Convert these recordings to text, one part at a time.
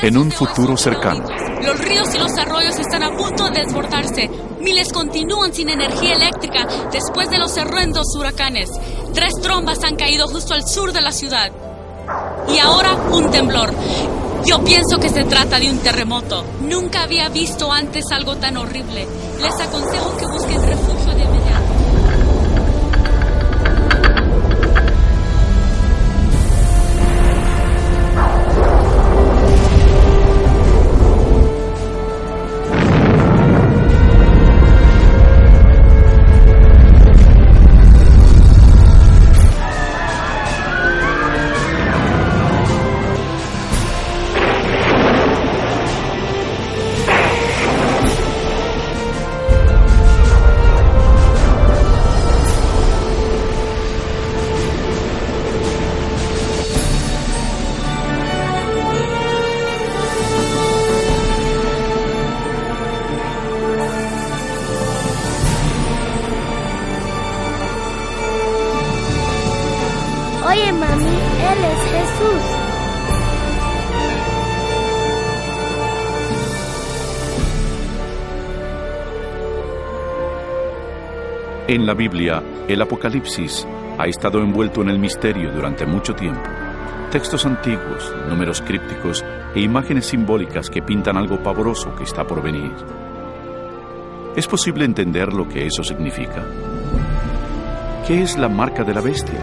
En un futuro cercano, los ríos y los arroyos están a punto de desbordarse. Miles continúan sin energía eléctrica después de los horrendos huracanes. 3 trombas han caído justo al sur de la ciudad. Y ahora un temblor. Yo pienso que se trata de un terremoto. Nunca había visto antes algo tan horrible. Les aconsejo que busquen refugio de inmediato. Oye, mami, Él es Jesús. en la Biblia, el Apocalipsis ha estado envuelto en el misterio durante mucho tiempo. Textos antiguos, números crípticos e imágenes simbólicas que pintan algo pavoroso que está por venir. ¿Es posible entender lo que eso significa? ¿Qué es la marca de la bestia?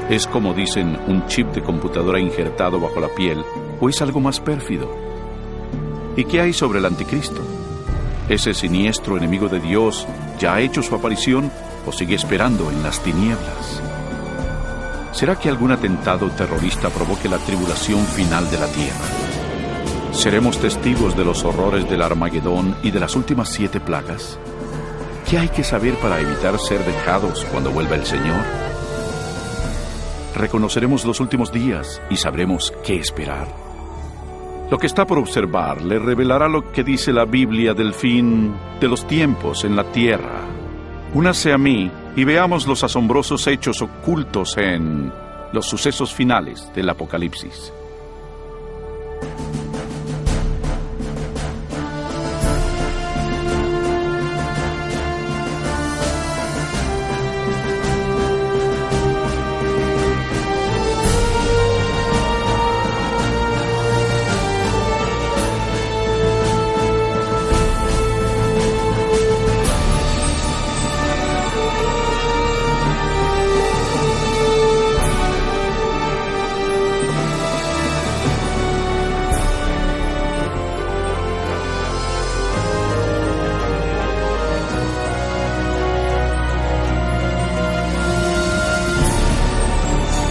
¿Es, como dicen, un chip de computadora injertado bajo la piel o es algo más pérfido? ¿Y qué hay sobre el anticristo? ¿Ese siniestro enemigo de Dios ya ha hecho su aparición o sigue esperando en las tinieblas? ¿Será que algún atentado terrorista provoque la tribulación final de la tierra? ¿Seremos testigos de los horrores del Armagedón y de las últimas 7 plagas? ¿Qué hay que saber para evitar ser dejados cuando vuelva el Señor? Reconoceremos los últimos días y sabremos qué esperar. Lo que está por observar le revelará lo que dice la Biblia del fin de los tiempos en la tierra. Únase a mí y veamos los asombrosos hechos ocultos en los sucesos finales del Apocalipsis.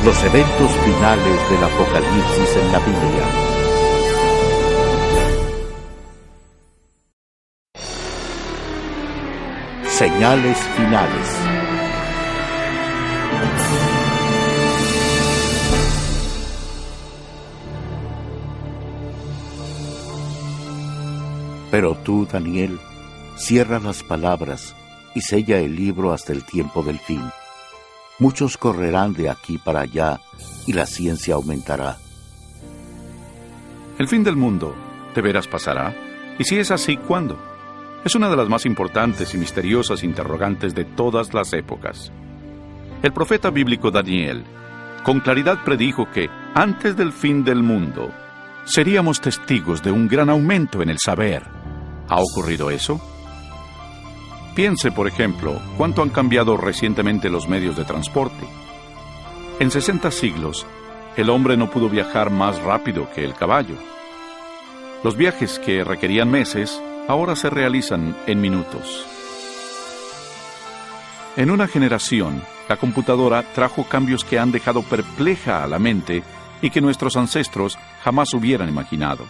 Los eventos finales del Apocalipsis en la Biblia. Señales finales. Pero tú, Daniel, cierra las palabras y sella el libro hasta el tiempo del fin. Muchos correrán de aquí para allá y la ciencia aumentará. ¿El fin del mundo de veras pasará? Y si es así, ¿cuándo? Es una de las más importantes y misteriosas interrogantes de todas las épocas. El profeta bíblico Daniel con claridad predijo que antes del fin del mundo seríamos testigos de un gran aumento en el saber. ¿Ha ocurrido eso? Piense, por ejemplo, cuánto han cambiado recientemente los medios de transporte. En 60 siglos, el hombre no pudo viajar más rápido que el caballo. Los viajes que requerían meses, ahora se realizan en minutos. En una generación, la computadora trajo cambios que han dejado perpleja a la mente y que nuestros ancestros jamás hubieran imaginado.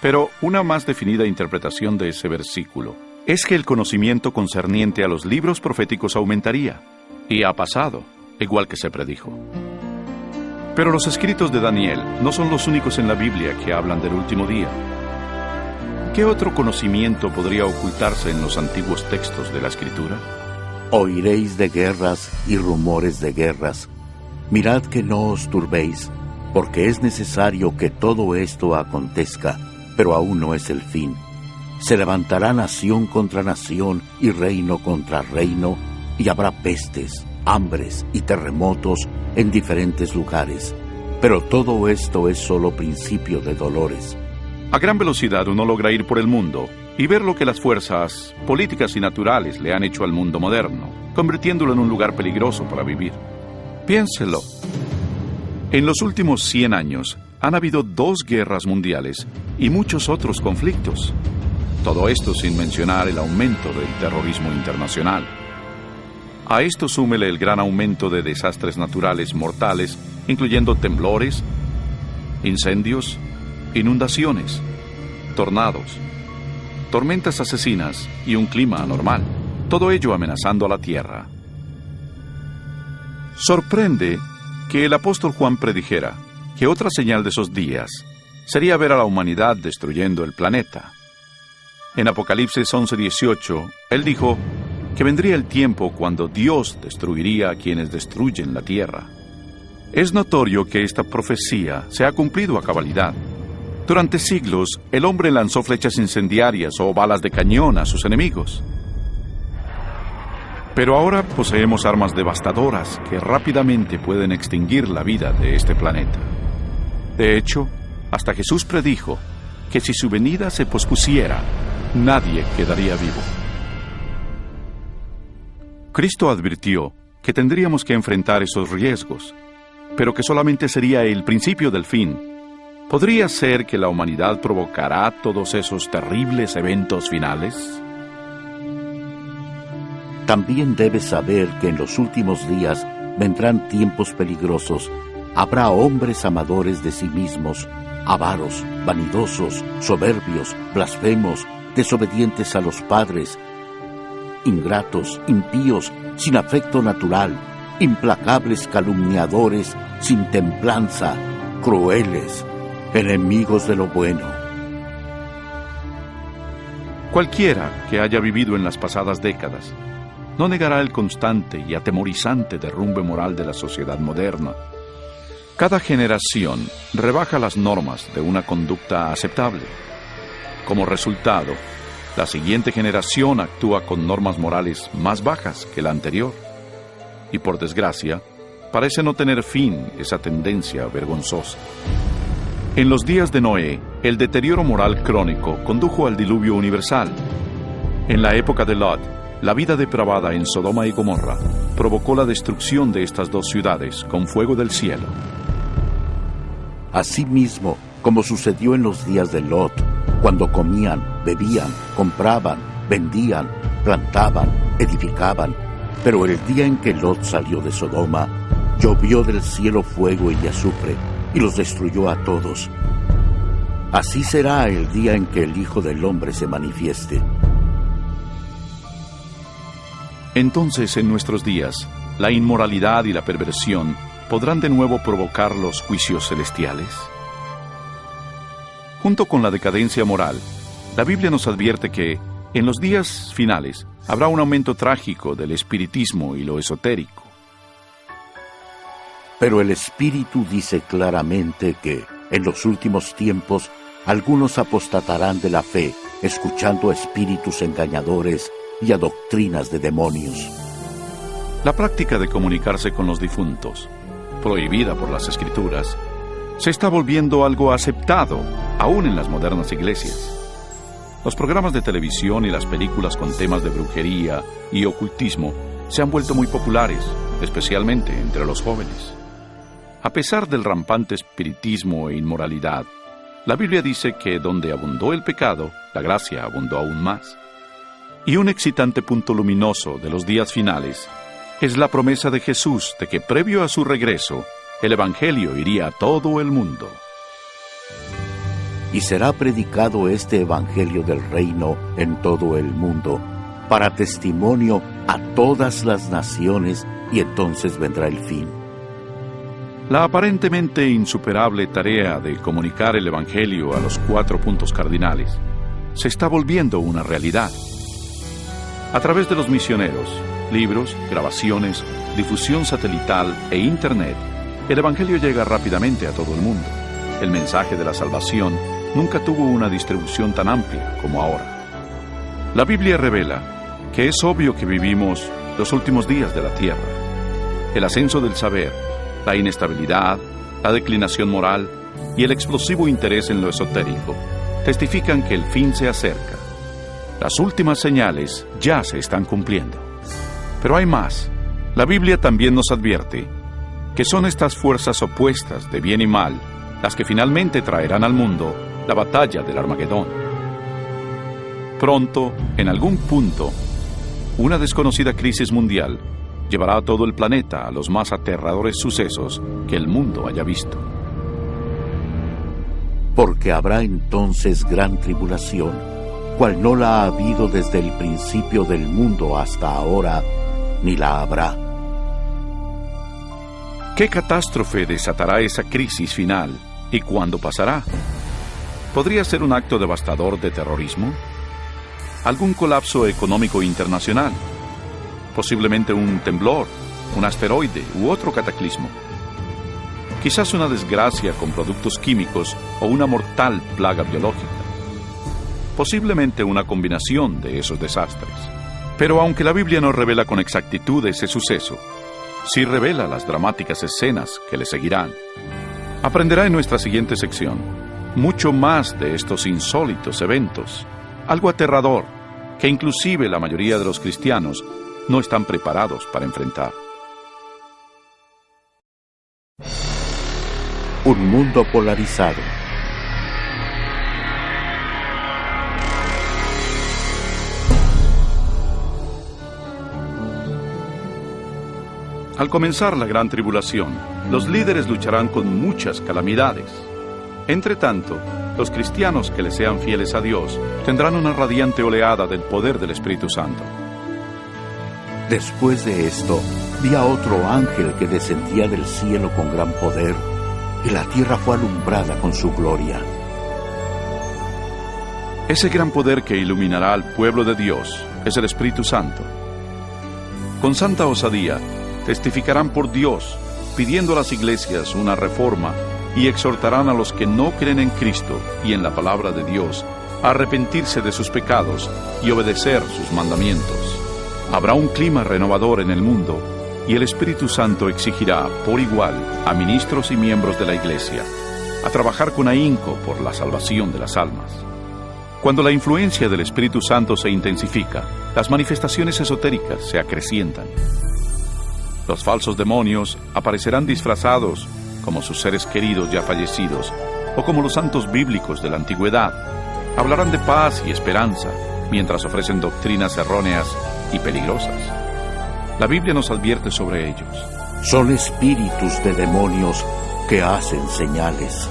Pero una más definida interpretación de ese versículo es que el conocimiento concerniente a los libros proféticos aumentaría, y ha pasado, igual que se predijo. Pero los escritos de Daniel no son los únicos en la Biblia que hablan del último día. ¿Qué ¿qué otro conocimiento podría ocultarse en los antiguos textos de la Escritura? Oiréis de guerras y rumores de guerras. Mirad que no os turbéis, porque es necesario que todo esto acontezca, pero aún no es el fin. Se levantará nación contra nación y reino contra reino, y habrá pestes, hambres y terremotos en diferentes lugares. Pero todo esto es solo principio de dolores. A gran velocidad uno logra ir por el mundo y ver lo que las fuerzas políticas y naturales le han hecho al mundo moderno, convirtiéndolo en un lugar peligroso para vivir. Piénselo. En los últimos 100 años han habido 2 guerras mundiales y muchos otros conflictos. Todo esto sin mencionar el aumento del terrorismo internacional. A esto súmele el gran aumento de desastres naturales mortales, incluyendo temblores, incendios, inundaciones, tornados, tormentas asesinas y un clima anormal, todo ello amenazando a la tierra. Sorprende que el apóstol Juan predijera que otra señal de esos días sería ver a la humanidad destruyendo el planeta. En Apocalipsis 11:18, él dijo que vendría el tiempo cuando Dios destruiría a quienes destruyen la tierra. Es notorio que esta profecía se ha cumplido a cabalidad. Durante siglos, el hombre lanzó flechas incendiarias o balas de cañón a sus enemigos. Pero ahora poseemos armas devastadoras que rápidamente pueden extinguir la vida de este planeta. De hecho, hasta Jesús predijo que si su venida se pospusiera, nadie quedaría vivo. Cristo advirtió que tendríamos que enfrentar esos riesgos, pero que solamente sería el principio del fin. ¿Podría ser que la humanidad provocará todos esos terribles eventos finales? También debes saber que en los últimos días vendrán tiempos peligrosos. Habrá hombres amadores de sí mismos, avaros, vanidosos, soberbios, blasfemos, desobedientes a los padres, ingratos, impíos, sin afecto natural, implacables calumniadores, sin templanza, crueles, enemigos de lo bueno. Cualquiera que haya vivido en las pasadas décadas no negará el constante y atemorizante derrumbe moral de la sociedad moderna. Cada generación rebaja las normas de una conducta aceptable. Como resultado, la siguiente generación actúa con normas morales más bajas que la anterior. Y por desgracia, parece no tener fin esa tendencia vergonzosa. En los días de Noé, el deterioro moral crónico condujo al diluvio universal. En la época de Lot, la vida depravada en Sodoma y Gomorra provocó la destrucción de estas 2 ciudades con fuego del cielo. Asimismo, como sucedió en los días de Lot, cuando comían, bebían, compraban, vendían, plantaban, edificaban, pero el día en que Lot salió de Sodoma, llovió del cielo fuego y azufre, y los destruyó a todos. Así será el día en que el Hijo del Hombre se manifieste. Entonces, en nuestros días, la inmoralidad y la perversión podrán de nuevo provocar los juicios celestiales. Junto con la decadencia moral, la Biblia nos advierte que, en los días finales, habrá un aumento trágico del espiritismo y lo esotérico. Pero el Espíritu dice claramente que, en los últimos tiempos, algunos apostatarán de la fe, escuchando a espíritus engañadores y a doctrinas de demonios. La práctica de comunicarse con los difuntos, prohibida por las Escrituras, se está volviendo algo aceptado, aún en las modernas iglesias. Los programas de televisión y las películas con temas de brujería y ocultismo se han vuelto muy populares, especialmente entre los jóvenes. A pesar del rampante espiritismo e inmoralidad, la Biblia dice que donde abundó el pecado, la gracia abundó aún más. Y un excitante punto luminoso de los días finales es la promesa de Jesús de que previo a su regreso, el Evangelio iría a todo el mundo. Y será predicado este Evangelio del reino en todo el mundo, para testimonio a todas las naciones, y entonces vendrá el fin. La aparentemente insuperable tarea de comunicar el Evangelio a los 4 puntos cardinales se está volviendo una realidad. A través de los misioneros, libros, grabaciones, difusión satelital e Internet, el Evangelio llega rápidamente a todo el mundo. El mensaje de la salvación nunca tuvo una distribución tan amplia como ahora. La Biblia revela que es obvio que vivimos los últimos días de la tierra. El ascenso del saber, la inestabilidad, la declinación moral y el explosivo interés en lo esotérico testifican que el fin se acerca. Las últimas señales ya se están cumpliendo. Pero hay más. La Biblia también nos advierte que son estas fuerzas opuestas de bien y mal las que finalmente traerán al mundo la batalla del Armagedón. Pronto, en algún punto, una desconocida crisis mundial llevará a todo el planeta a los más aterradores sucesos que el mundo haya visto. Porque habrá entonces gran tribulación, cual no la ha habido desde el principio del mundo hasta ahora, ni la habrá. ¿Qué catástrofe desatará esa crisis final y cuándo pasará? ¿Podría ser un acto devastador de terrorismo? ¿Algún colapso económico internacional? Posiblemente un temblor, un asteroide u otro cataclismo. Quizás una desgracia con productos químicos o una mortal plaga biológica. Posiblemente una combinación de esos desastres. Pero aunque la Biblia no revela con exactitud ese suceso, sí revela las dramáticas escenas que le seguirán. Aprenderá en nuestra siguiente sección mucho más de estos insólitos eventos, algo aterrador que inclusive la mayoría de los cristianos no están preparados para enfrentar. Un mundo polarizado. Al comenzar la gran tribulación, los líderes lucharán con muchas calamidades. Entre tanto, los cristianos que le sean fieles a Dios tendrán una radiante oleada del poder del Espíritu Santo. Después de esto, vi a otro ángel que descendía del cielo con gran poder, y la tierra fue alumbrada con su gloria. Ese gran poder que iluminará al pueblo de Dios es el Espíritu Santo. Con santa osadía, testificarán por Dios, pidiendo a las iglesias una reforma y exhortarán a los que no creen en Cristo y en la palabra de Dios a arrepentirse de sus pecados y obedecer sus mandamientos. Habrá un clima renovador en el mundo y el Espíritu Santo exigirá por igual a ministros y miembros de la iglesia a trabajar con ahínco por la salvación de las almas. Cuando la influencia del Espíritu Santo se intensifica, las manifestaciones esotéricas se acrecientan. Los falsos demonios aparecerán disfrazados como sus seres queridos ya fallecidos o como los santos bíblicos de la antigüedad. Hablarán de paz y esperanza mientras ofrecen doctrinas erróneas y peligrosas. La Biblia nos advierte sobre ellos. Son espíritus de demonios que hacen señales.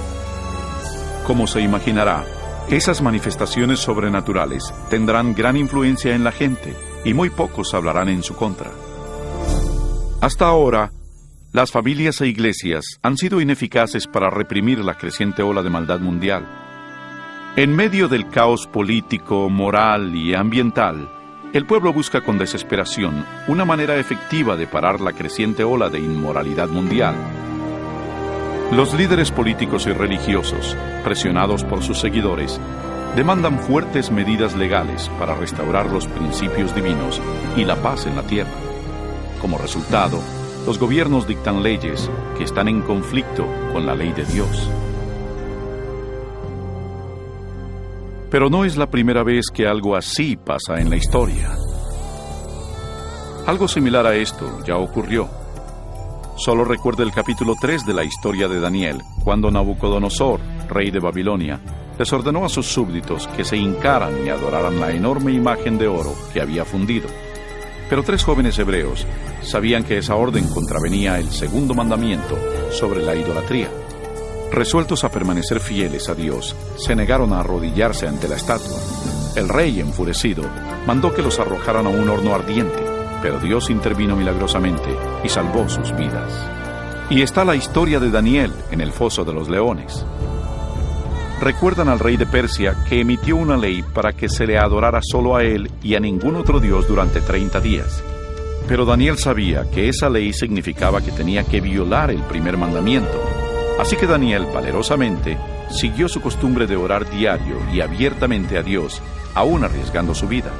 Como se imaginará, esas manifestaciones sobrenaturales tendrán gran influencia en la gente y muy pocos hablarán en su contra. Hasta ahora, las familias e iglesias han sido ineficaces para reprimir la creciente ola de maldad mundial. En medio del caos político, moral y ambiental, el pueblo busca con desesperación una manera efectiva de parar la creciente ola de inmoralidad mundial. Los líderes políticos y religiosos, presionados por sus seguidores, demandan fuertes medidas legales para restaurar los principios divinos y la paz en la tierra. Como resultado, los gobiernos dictan leyes que están en conflicto con la ley de Dios. Pero no es la primera vez que algo así pasa en la historia. Algo similar a esto ya ocurrió. Solo recuerde el capítulo 3 de la historia de Daniel, cuando Nabucodonosor, rey de Babilonia, les ordenó a sus súbditos que se hincaran y adoraran la enorme imagen de oro que había fundido. Pero 3 jóvenes hebreos sabían que esa orden contravenía el segundo mandamiento sobre la idolatría. Resueltos a permanecer fieles a Dios, se negaron a arrodillarse ante la estatua. El rey, enfurecido, mandó que los arrojaran a un horno ardiente, pero Dios intervino milagrosamente y salvó sus vidas. Y está la historia de Daniel en el foso de los leones. recuerdan al rey de Persia que emitió una ley para que se le adorara solo a él y a ningún otro dios durante 30 días. Pero Daniel sabía que esa ley significaba que tenía que violar el primer mandamiento. Así que Daniel, valerosamente, siguió su costumbre de orar diario y abiertamente a Dios, aún arriesgando su vida.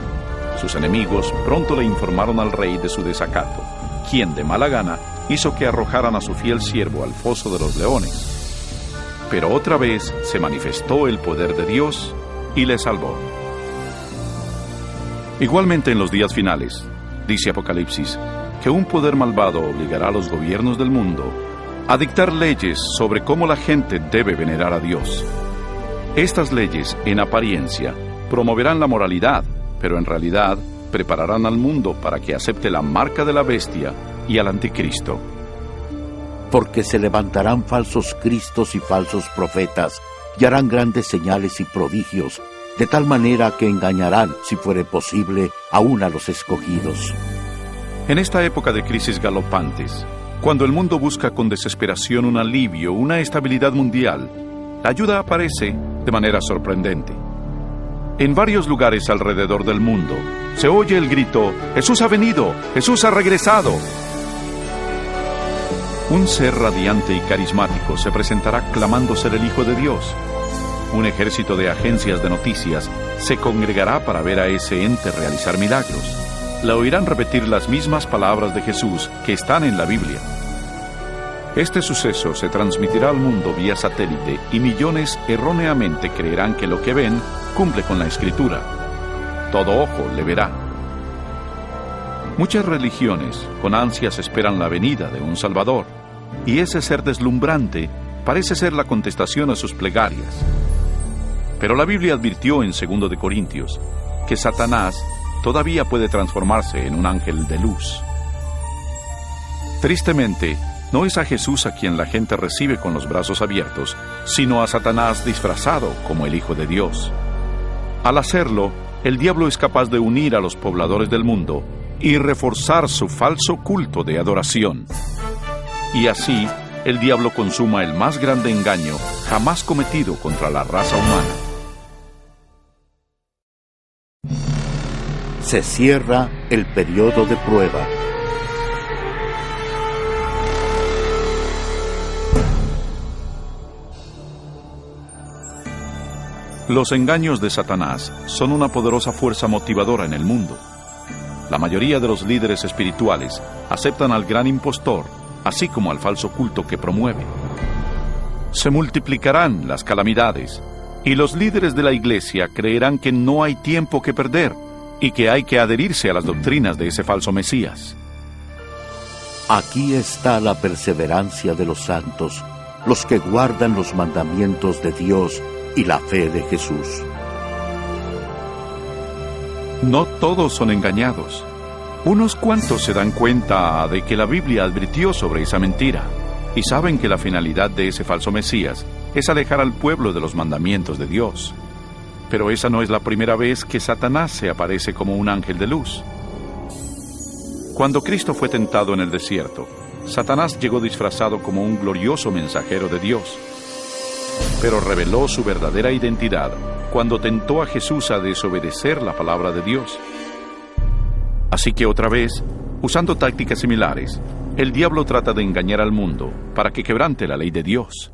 Sus enemigos pronto le informaron al rey de su desacato, quien de mala gana hizo que arrojaran a su fiel siervo al foso de los leones. Pero otra vez se manifestó el poder de Dios y le salvó. Igualmente en los días finales, dice Apocalipsis, que un poder malvado obligará a los gobiernos del mundo a dictar leyes sobre cómo la gente debe venerar a Dios. Estas leyes, en apariencia, promoverán la moralidad, pero en realidad prepararán al mundo para que acepte la marca de la bestia y al anticristo. Porque se levantarán falsos cristos y falsos profetas, y harán grandes señales y prodigios, de tal manera que engañarán, si fuere posible, aún a los escogidos. En esta época de crisis galopantes, cuando el mundo busca con desesperación un alivio, una estabilidad mundial, la ayuda aparece de manera sorprendente. En varios lugares alrededor del mundo se oye el grito: ¡Jesús ha venido! ¡Jesús ha regresado! Un ser radiante y carismático se presentará clamando ser el Hijo de Dios. Un ejército de agencias de noticias se congregará para ver a ese ente realizar milagros. La oirán repetir las mismas palabras de Jesús que están en la Biblia. Este suceso se transmitirá al mundo vía satélite y millones erróneamente creerán que lo que ven cumple con la Escritura. Todo ojo le verá. Muchas religiones con ansias esperan la venida de un Salvador, y ese ser deslumbrante parece ser la contestación a sus plegarias. Pero la Biblia advirtió en 2 de Corintios que Satanás todavía puede transformarse en un ángel de luz. Tristemente, no es a Jesús a quien la gente recibe con los brazos abiertos, sino a Satanás disfrazado como el Hijo de Dios. Al hacerlo, el diablo es capaz de unir a los pobladores del mundo y reforzar su falso culto de adoración. Y así, el diablo consuma el más grande engaño jamás cometido contra la raza humana. Se cierra el periodo de prueba. Los engaños de Satanás son una poderosa fuerza motivadora en el mundo. La mayoría de los líderes espirituales aceptan al gran impostor, así como al falso culto que promueve. Se multiplicarán las calamidades, y los líderes de la iglesia creerán que no hay tiempo que perder y que hay que adherirse a las doctrinas de ese falso Mesías. Aquí está la perseverancia de los santos, los que guardan los mandamientos de Dios y la fe de Jesús. No todos son engañados. Unos cuantos se dan cuenta de que la Biblia advirtió sobre esa mentira y saben que la finalidad de ese falso Mesías es alejar al pueblo de los mandamientos de Dios. Pero esa no es la primera vez que Satanás se aparece como un ángel de luz. Cuando Cristo fue tentado en el desierto, Satanás llegó disfrazado como un glorioso mensajero de Dios, pero reveló su verdadera identidad cuando tentó a Jesús a desobedecer la palabra de Dios. Así que otra vez, usando tácticas similares, el diablo trata de engañar al mundo para que quebrante la ley de Dios.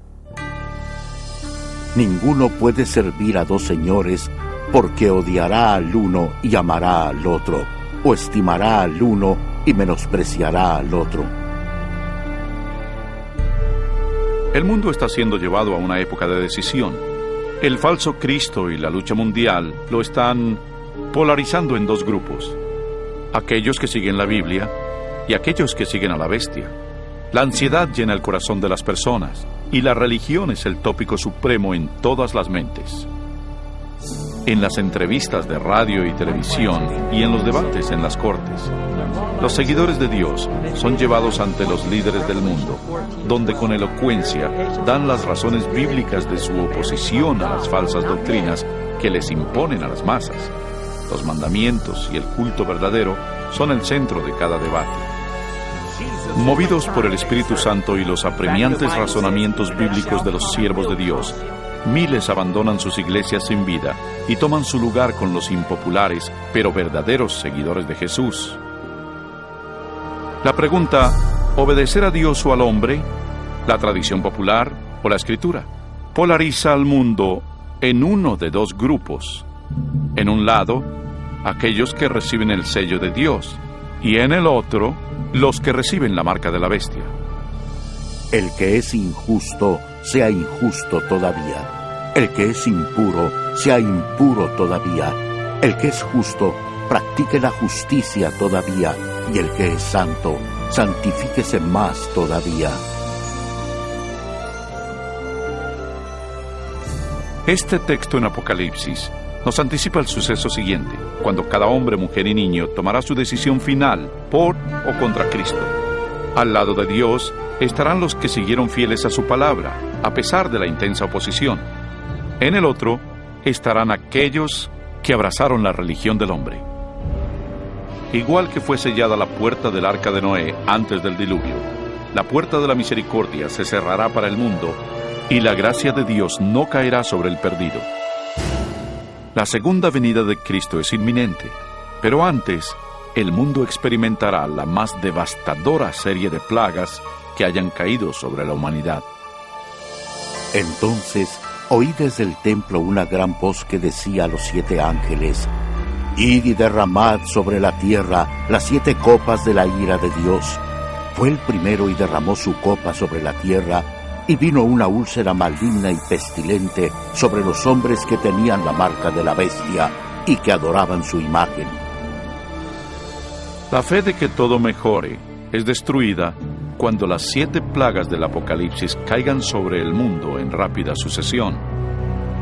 Ninguno puede servir a dos señores, porque odiará al uno y amará al otro, o estimará al uno y menospreciará al otro. El mundo está siendo llevado a una época de decisión. El falso Cristo y la lucha mundial lo están polarizando en dos grupos: aquellos que siguen la Biblia y aquellos que siguen a la bestia. La ansiedad llena el corazón de las personas y la religión es el tópico supremo en todas las mentes. En las entrevistas de radio y televisión y en los debates en las cortes, los seguidores de Dios son llevados ante los líderes del mundo, donde con elocuencia dan las razones bíblicas de su oposición a las falsas doctrinas que les imponen a las masas. Los mandamientos y el culto verdadero son el centro de cada debate. Movidos por el Espíritu Santo y los apremiantes razonamientos bíblicos de los siervos de Dios, miles abandonan sus iglesias sin vida y toman su lugar con los impopulares, pero verdaderos seguidores de Jesús. La pregunta, ¿obedecer a Dios o al hombre? ¿La tradición popular o la Escritura? Polariza al mundo en uno de dos grupos. En un lado, aquellos que reciben el sello de Dios, y en el otro, los que reciben la marca de la bestia. El que es injusto, sea injusto todavía. El que es impuro, sea impuro todavía. El que es justo, practique la justicia todavía. Y el que es santo, santifíquese más todavía. Este texto en Apocalipsis nos anticipa el suceso siguiente, cuando cada hombre, mujer y niño tomará su decisión final por o contra Cristo. Al lado de Dios estarán los que siguieron fieles a su palabra, a pesar de la intensa oposición. En el otro estarán aquellos que abrazaron la religión del hombre. Igual que fue sellada la puerta del arca de Noé antes del diluvio, la puerta de la misericordia se cerrará para el mundo y la gracia de Dios no caerá sobre el perdido. La segunda venida de Cristo es inminente, pero antes, el mundo experimentará la más devastadora serie de plagas que hayan caído sobre la humanidad. Entonces oí desde el templo una gran voz que decía a los 7 ángeles: «Id y derramad sobre la tierra las 7 copas de la ira de Dios». Fue el primero y derramó su copa sobre la tierra, y vino una úlcera maligna y pestilente sobre los hombres que tenían la marca de la bestia y que adoraban su imagen. La fe de que todo mejore es destruida cuando las 7 plagas del Apocalipsis caigan sobre el mundo en rápida sucesión.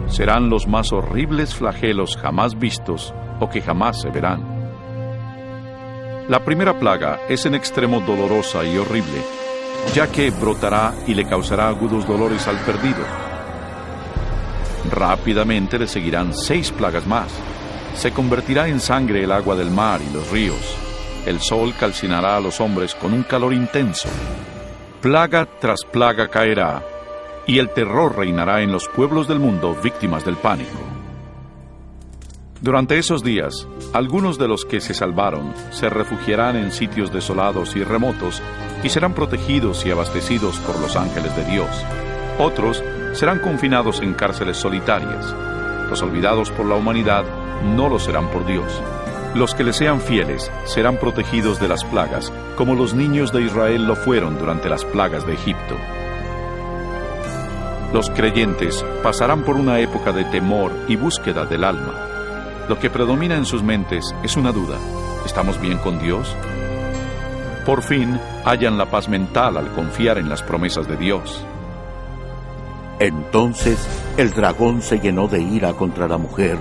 Serán los más horribles flagelos jamás vistos o que jamás se verán. La primera plaga es en extremo dolorosa y horrible, ya que brotará y le causará agudos dolores al perdido. Rápidamente le seguirán 6 plagas más. Se convertirá en sangre el agua del mar y los ríos. El sol calcinará a los hombres con un calor intenso. Plaga tras plaga caerá, y el terror reinará en los pueblos del mundo víctimas del pánico. Durante esos días, algunos de los que se salvaron se refugiarán en sitios desolados y remotos y serán protegidos y abastecidos por los ángeles de Dios. Otros serán confinados en cárceles solitarias. Los olvidados por la humanidad no lo serán por Dios. Los que le sean fieles serán protegidos de las plagas, como los niños de Israel lo fueron durante las plagas de Egipto. Los creyentes pasarán por una época de temor y búsqueda del alma. Lo que predomina en sus mentes es una duda: ¿estamos bien con Dios? Por fin hallan la paz mental al confiar en las promesas de Dios. Entonces el dragón se llenó de ira contra la mujer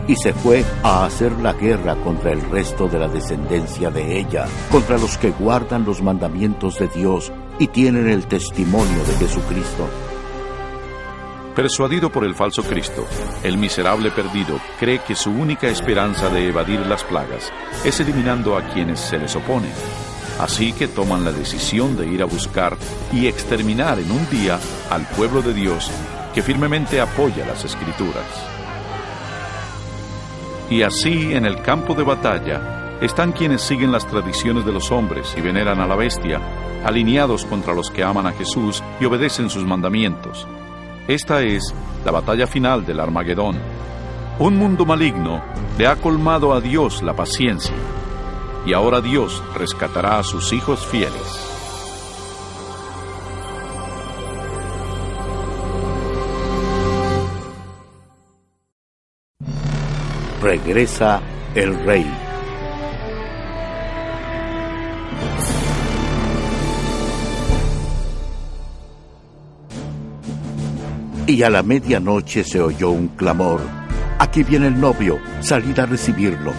y se fue a hacer la guerra contra el resto de la descendencia de ella, contra los que guardan los mandamientos de Dios y tienen el testimonio de Jesucristo. Persuadido por el falso Cristo, el miserable perdido cree que su única esperanza de evadir las plagas es eliminando a quienes se les oponen. Así que toman la decisión de ir a buscar y exterminar en un día al pueblo de Dios que firmemente apoya las Escrituras. Y así, en el campo de batalla, están quienes siguen las tradiciones de los hombres y veneran a la bestia, alineados contra los que aman a Jesús y obedecen sus mandamientos. Esta es la batalla final del Armagedón. Un mundo maligno le ha colmado a Dios la paciencia, y ahora Dios rescatará a sus hijos fieles. Regresa el Rey. Y a la medianoche se oyó un clamor: «Aquí viene el novio, salid a recibirlo».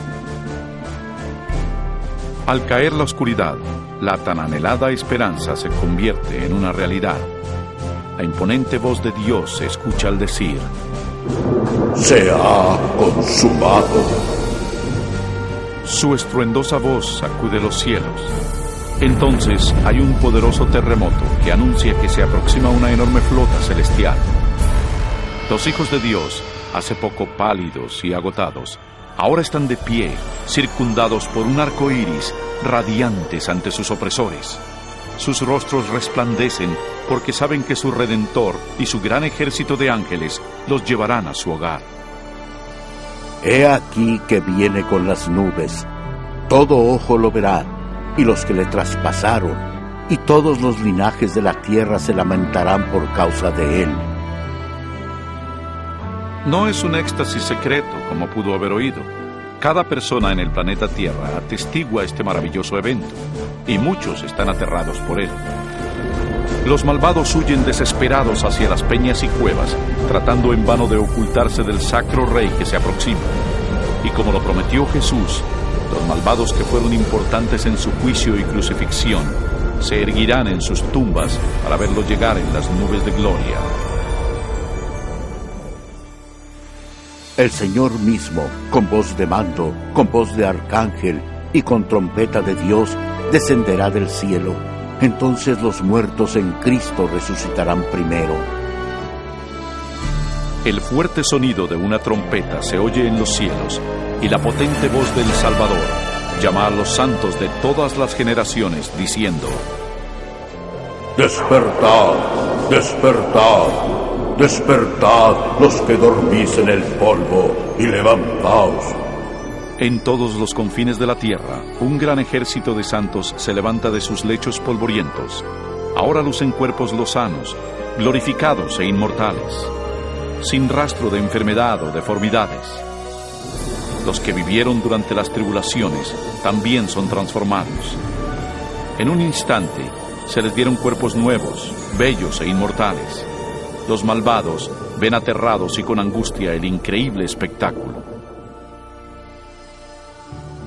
Al caer la oscuridad, la tan anhelada esperanza se convierte en una realidad. La imponente voz de Dios se escucha al decir: «Se ha consumado». Su estruendosa voz sacude los cielos. Entonces hay un poderoso terremoto que anuncia que se aproxima una enorme flota celestial. Los hijos de Dios, hace poco pálidos y agotados, ahora están de pie, circundados por un arco iris, radiantes ante sus opresores. Sus rostros resplandecen porque saben que su Redentor y su gran ejército de ángeles los llevarán a su hogar. He aquí que viene con las nubes. Todo ojo lo verá, y los que le traspasaron, y todos los linajes de la tierra se lamentarán por causa de él. No es un éxtasis secreto, como pudo haber oído. Cada persona en el planeta Tierra atestigua este maravilloso evento, y muchos están aterrados por él. Los malvados huyen desesperados hacia las peñas y cuevas, tratando en vano de ocultarse del sacro rey que se aproxima. Y como lo prometió Jesús, los malvados que fueron importantes en su juicio y crucifixión, se erguirán en sus tumbas para verlo llegar en las nubes de gloria. El Señor mismo, con voz de mando, con voz de arcángel y con trompeta de Dios, descenderá del cielo. Entonces los muertos en Cristo resucitarán primero. El fuerte sonido de una trompeta se oye en los cielos, y la potente voz del Salvador llama a los santos de todas las generaciones, diciendo: Despertad, despertad, despertad los que dormís en el polvo, y levantaos. En todos los confines de la tierra, un gran ejército de santos se levanta de sus lechos polvorientos. Ahora lucen cuerpos lozanos, glorificados e inmortales, sin rastro de enfermedad o deformidades. Los que vivieron durante las tribulaciones también son transformados. En un instante se les dieron cuerpos nuevos, bellos e inmortales. Los malvados ven aterrados y con angustia el increíble espectáculo.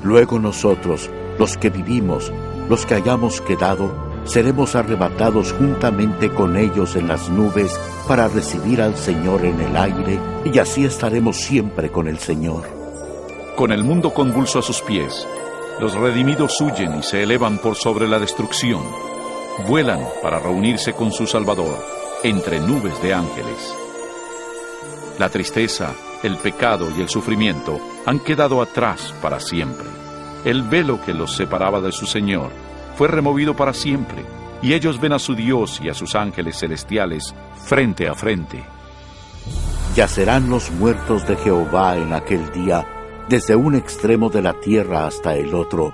Luego nosotros, los que vivimos, los que hayamos quedado, seremos arrebatados juntamente con ellos en las nubes para recibir al Señor en el aire, y así estaremos siempre con el Señor. Con el mundo convulso a sus pies, los redimidos huyen y se elevan por sobre la destrucción. Vuelan para reunirse con su Salvador entre nubes de ángeles. La tristeza, el pecado y el sufrimiento han quedado atrás para siempre. El velo que los separaba de su Señor fue removido para siempre, y ellos ven a su Dios y a sus ángeles celestiales frente a frente. Yacerán los muertos de Jehová en aquel día, desde un extremo de la tierra hasta el otro.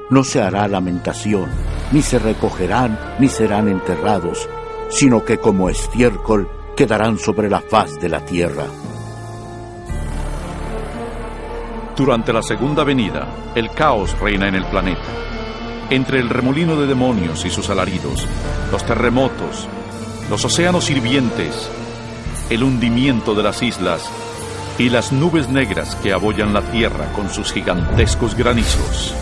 No se hará lamentación, ni se recogerán, ni serán enterrados, sino que como estiércol quedarán sobre la faz de la tierra. Durante la segunda venida, el caos reina en el planeta. Entre el remolino de demonios y sus alaridos, los terremotos, los océanos hirvientes, el hundimiento de las islas y las nubes negras que abollan la tierra con sus gigantescos granizos.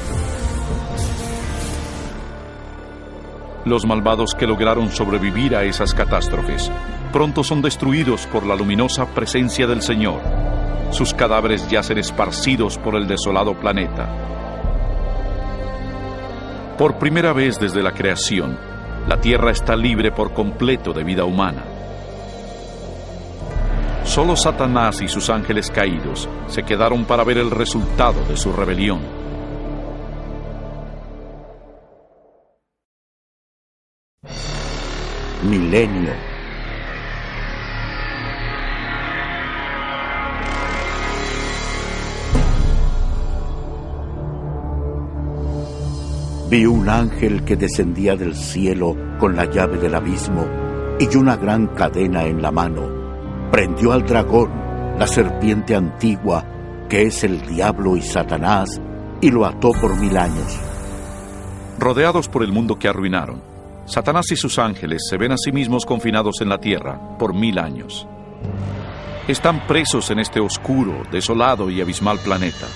Los malvados que lograron sobrevivir a esas catástrofes pronto son destruidos por la luminosa presencia del Señor. Sus cadáveres yacen esparcidos por el desolado planeta. Por primera vez desde la creación, la Tierra está libre por completo de vida humana. Solo Satanás y sus ángeles caídos se quedaron para ver el resultado de su rebelión. Milenio. Vi un ángel que descendía del cielo con la llave del abismo y una gran cadena en la mano. Prendió al dragón, la serpiente antigua, que es el diablo y Satanás, y lo ató por 1000 años. Rodeados por el mundo que arruinaron, Satanás y sus ángeles se ven a sí mismos confinados en la tierra por 1000 años. Están presos en este oscuro, desolado y abismal planeta.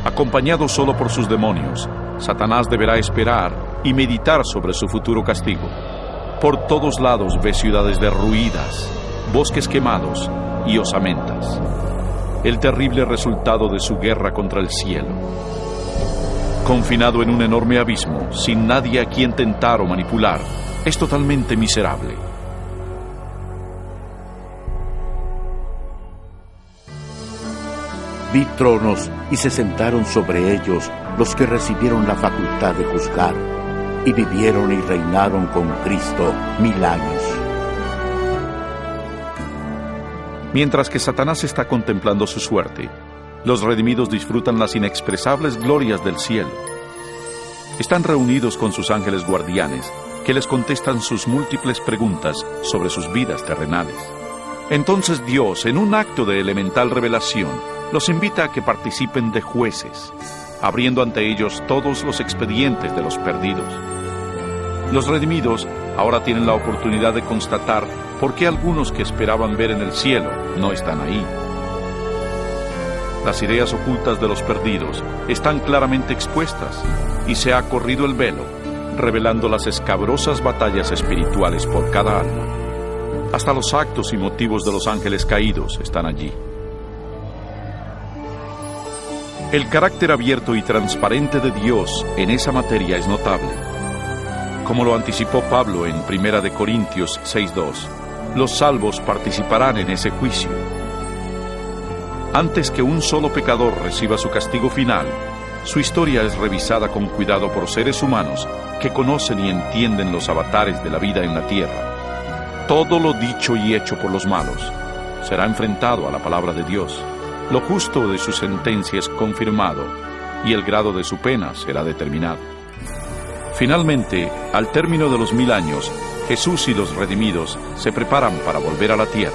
Acompañado solo por sus demonios, Satanás deberá esperar y meditar sobre su futuro castigo. Por todos lados ve ciudades derruidas, bosques quemados y osamentas. El terrible resultado de su guerra contra el cielo. Confinado en un enorme abismo, sin nadie a quien tentar o manipular, es totalmente miserable. Vi tronos y se sentaron sobre ellos los que recibieron la facultad de juzgar, y vivieron y reinaron con Cristo 1000 años. Mientras que Satanás está contemplando su suerte, los redimidos disfrutan las inexpresables glorias del cielo. Están reunidos con sus ángeles guardianes, que les contestan sus múltiples preguntas sobre sus vidas terrenales. Entonces Dios, en un acto de elemental revelación, los invita a que participen de jueces, abriendo ante ellos todos los expedientes de los perdidos. Los redimidos ahora tienen la oportunidad de constatar por qué algunos que esperaban ver en el cielo no están ahí. Las ideas ocultas de los perdidos están claramente expuestas y se ha corrido el velo, revelando las escabrosas batallas espirituales por cada alma. Hasta los actos y motivos de los ángeles caídos están allí. El carácter abierto y transparente de Dios en esa materia es notable. Como lo anticipó Pablo en 1 Corintios 6:2, los salvos participarán en ese juicio. Antes que un solo pecador reciba su castigo final, su historia es revisada con cuidado por seres humanos que conocen y entienden los avatares de la vida en la tierra. Todo lo dicho y hecho por los malos será enfrentado a la palabra de Dios. Lo justo de su sentencia es confirmado y el grado de su pena será determinado. Finalmente, al término de los 1000 años, Jesús y los redimidos se preparan para volver a la tierra.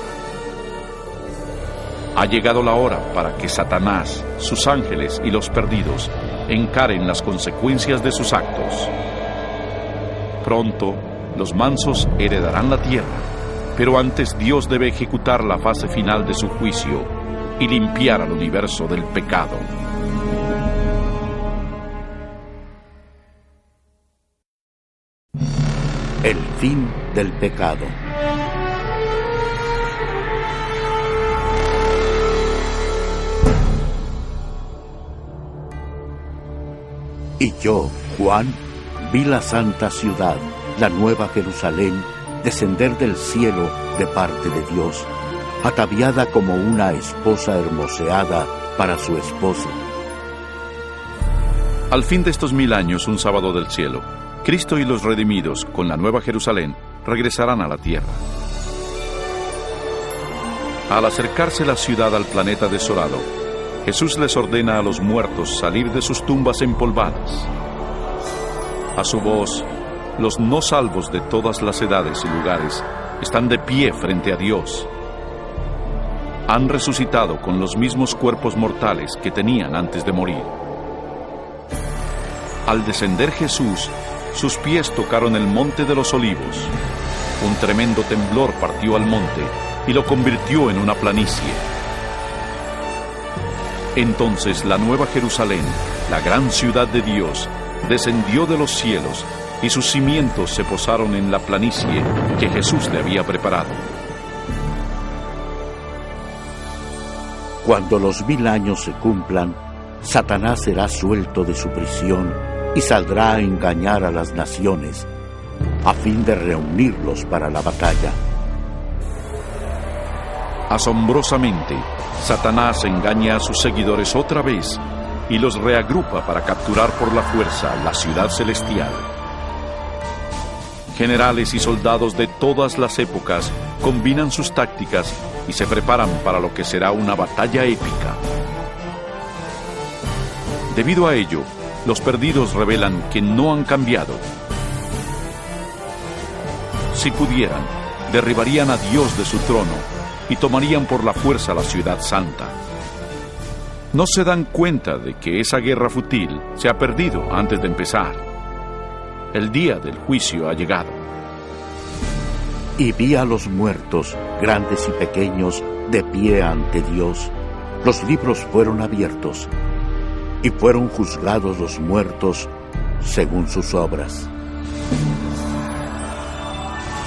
Ha llegado la hora para que Satanás, sus ángeles y los perdidos encaren las consecuencias de sus actos. Pronto, los mansos heredarán la tierra, pero antes Dios debe ejecutar la fase final de su juicio y limpiar al universo del pecado. El fin del pecado. Y yo, Juan, vi la santa ciudad, la nueva Jerusalén, descender del cielo de parte de Dios, ataviada como una esposa hermoseada para su esposo. Al fin de estos 1000 años, un sábado del cielo, Cristo y los redimidos, con la nueva Jerusalén, regresarán a la tierra. Al acercarse la ciudad al planeta desolado, Jesús les ordena a los muertos salir de sus tumbas empolvadas. A su voz, los no salvos de todas las edades y lugares están de pie frente a Dios. Han resucitado con los mismos cuerpos mortales que tenían antes de morir. Al descender Jesús, sus pies tocaron el monte de los olivos. Un tremendo temblor partió al monte y lo convirtió en una planicie. Entonces la nueva Jerusalén, la gran ciudad de Dios, descendió de los cielos y sus cimientos se posaron en la planicie que Jesús le había preparado. Cuando los 1000 años se cumplan, Satanás será suelto de su prisión y saldrá a engañar a las naciones, a fin de reunirlos para la batalla. Asombrosamente, Satanás engaña a sus seguidores otra vez y los reagrupa para capturar por la fuerza la ciudad celestial. Generales y soldados de todas las épocas combinan sus tácticas y se preparan para lo que será una batalla épica. Debido a ello, los perdidos revelan que no han cambiado. Si pudieran, derribarían a Dios de su trono y tomarían por la fuerza la ciudad santa. No se dan cuenta de que esa guerra fútil se ha perdido antes de empezar. El día del juicio ha llegado. Y vi a los muertos, grandes y pequeños, de pie ante Dios. Los libros fueron abiertos, y fueron juzgados los muertos según sus obras.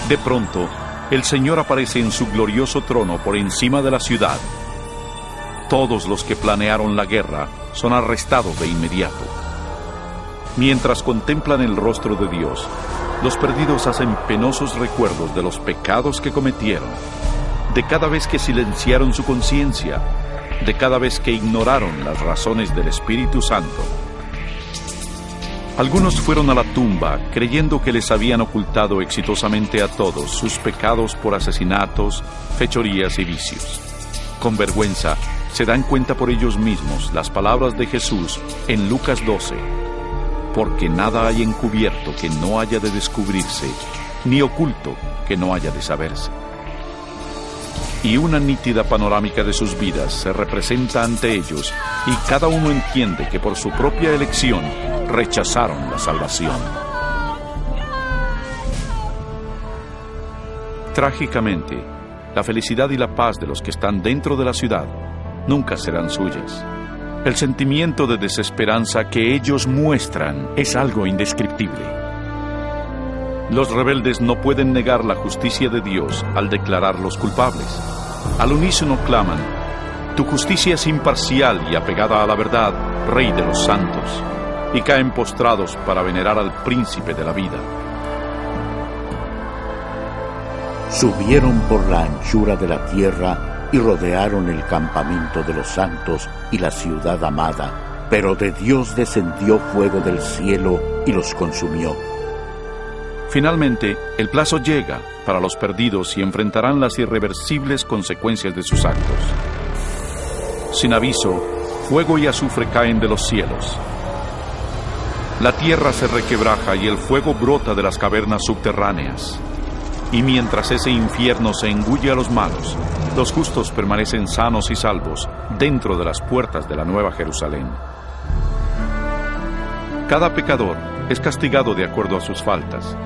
De pronto, el Señor aparece en su glorioso trono por encima de la ciudad. Todos los que planearon la guerra son arrestados de inmediato. Mientras contemplan el rostro de Dios, los perdidos hacen penosos recuerdos de los pecados que cometieron, de cada vez que silenciaron su conciencia de cada vez que ignoraron las razones del Espíritu Santo. Algunos fueron a la tumba creyendo que les habían ocultado exitosamente a todos sus pecados por asesinatos, fechorías y vicios. Con vergüenza, se dan cuenta por ellos mismos las palabras de Jesús en Lucas 12. Porque nada hay encubierto que no haya de descubrirse, ni oculto que no haya de saberse. Y una nítida panorámica de sus vidas se representa ante ellos, y cada uno entiende que por su propia elección rechazaron la salvación. Trágicamente, la felicidad y la paz de los que están dentro de la ciudad nunca serán suyas. El sentimiento de desesperanza que ellos muestran es algo indescriptible. Los rebeldes no pueden negar la justicia de Dios al declararlos culpables. Al unísono claman: tu justicia es imparcial y apegada a la verdad, Rey de los santos, y caen postrados para venerar al príncipe de la vida. Subieron por la anchura de la tierra y rodearon el campamento de los santos y la ciudad amada, pero de Dios descendió fuego del cielo y los consumió. Finalmente, el plazo llega para los perdidos y enfrentarán las irreversibles consecuencias de sus actos. Sin aviso, fuego y azufre caen de los cielos. La tierra se requebraja y el fuego brota de las cavernas subterráneas. Y mientras ese infierno se engulle a los malos, los justos permanecen sanos y salvos dentro de las puertas de la Nueva Jerusalén. Cada pecador es castigado de acuerdo a sus faltas.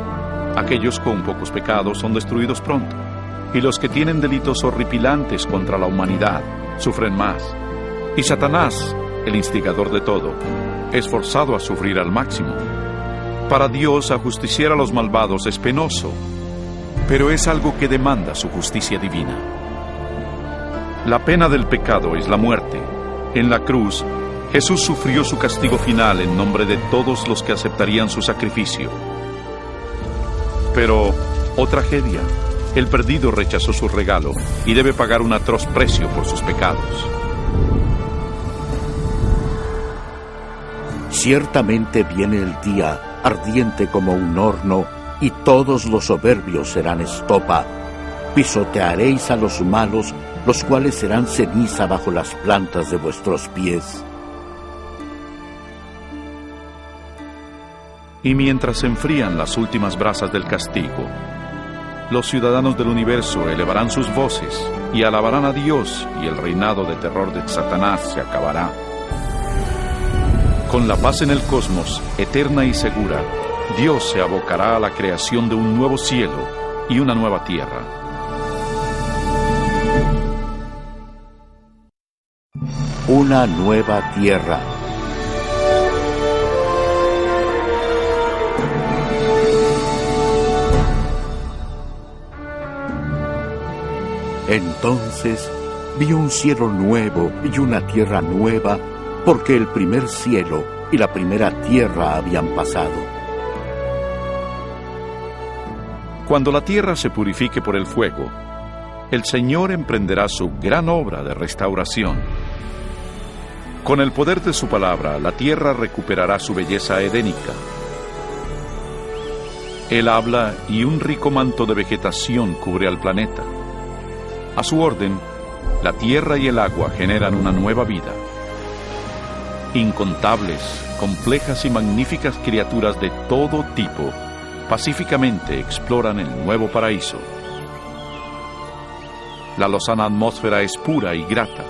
Aquellos con pocos pecados son destruidos pronto, y los que tienen delitos horripilantes contra la humanidad sufren más. Y Satanás, el instigador de todo, es forzado a sufrir al máximo. Para Dios, ajusticiar a los malvados es penoso, pero es algo que demanda su justicia divina. La pena del pecado es la muerte. En la cruz, Jesús sufrió su castigo final en nombre de todos los que aceptarían su sacrificio. Pero, oh tragedia, el perdido rechazó su regalo y debe pagar un atroz precio por sus pecados. Ciertamente viene el día, ardiente como un horno, y todos los soberbios serán estopa. Pisotearéis a los malos, los cuales serán ceniza bajo las plantas de vuestros pies. Y mientras se enfrían las últimas brasas del castigo, los ciudadanos del universo elevarán sus voces y alabarán a Dios, y el reinado de terror de Satanás se acabará. Con la paz en el cosmos, eterna y segura, Dios se abocará a la creación de un nuevo cielo y una nueva tierra. Una nueva tierra. Entonces vi un cielo nuevo y una tierra nueva, porque el primer cielo y la primera tierra habían pasado. Cuando la tierra se purifique por el fuego, el Señor emprenderá su gran obra de restauración. Con el poder de su palabra, la tierra recuperará su belleza edénica. Él habla y un rico manto de vegetación cubre al planeta. A su orden, la tierra y el agua generan una nueva vida. Incontables, complejas y magníficas criaturas de todo tipo pacíficamente exploran el nuevo paraíso. La lozana atmósfera es pura y grata.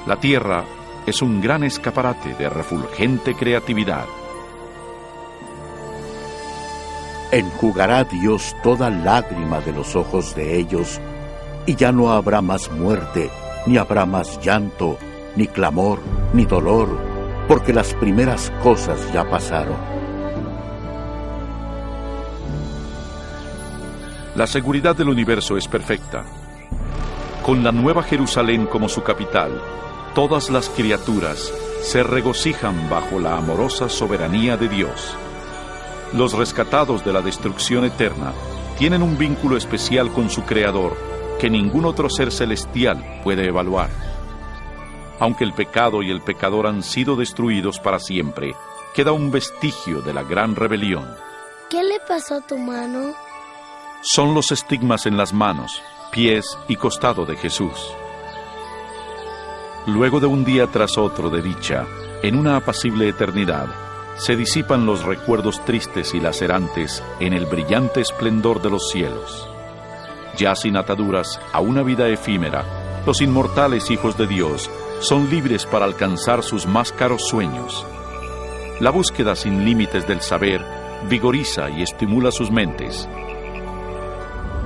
La tierra es un gran escaparate de refulgente creatividad. Enjugará Dios toda lágrima de los ojos de ellos, y ya no habrá más muerte, ni habrá más llanto, ni clamor, ni dolor, porque las primeras cosas ya pasaron. La seguridad del universo es perfecta. Con la Nueva Jerusalén como su capital, todas las criaturas se regocijan bajo la amorosa soberanía de Dios. Los rescatados de la destrucción eterna tienen un vínculo especial con su Creador que ningún otro ser celestial puede evaluar. Aunque el pecado y el pecador han sido destruidos para siempre, queda un vestigio de la gran rebelión. ¿Qué le pasó a tu mano? Son los estigmas en las manos, pies y costado de Jesús. Luego de un día tras otro de dicha, en una apacible eternidad, se disipan los recuerdos tristes y lacerantes en el brillante esplendor de los cielos. Ya sin ataduras a una vida efímera, los inmortales hijos de Dios son libres para alcanzar sus más caros sueños. La búsqueda sin límites del saber vigoriza y estimula sus mentes.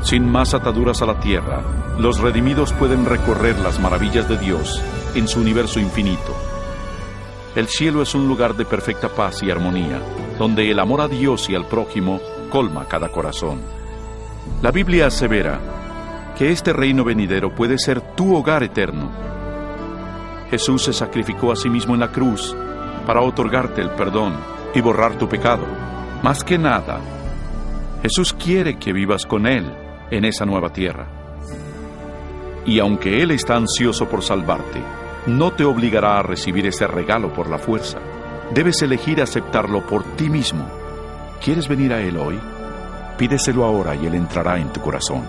Sin más ataduras a la tierra, los redimidos pueden recorrer las maravillas de Dios en su universo infinito. El cielo es un lugar de perfecta paz y armonía, donde el amor a Dios y al prójimo colma cada corazón. La Biblia asevera que este reino venidero puede ser tu hogar eterno. Jesús se sacrificó a sí mismo en la cruz para otorgarte el perdón y borrar tu pecado. Más que nada, Jesús quiere que vivas con Él en esa nueva tierra. Y aunque Él está ansioso por salvarte, no te obligará a recibir ese regalo por la fuerza. Debes elegir aceptarlo por ti mismo. ¿Quieres venir a Él hoy? Pídeselo ahora y Él entrará en tu corazón.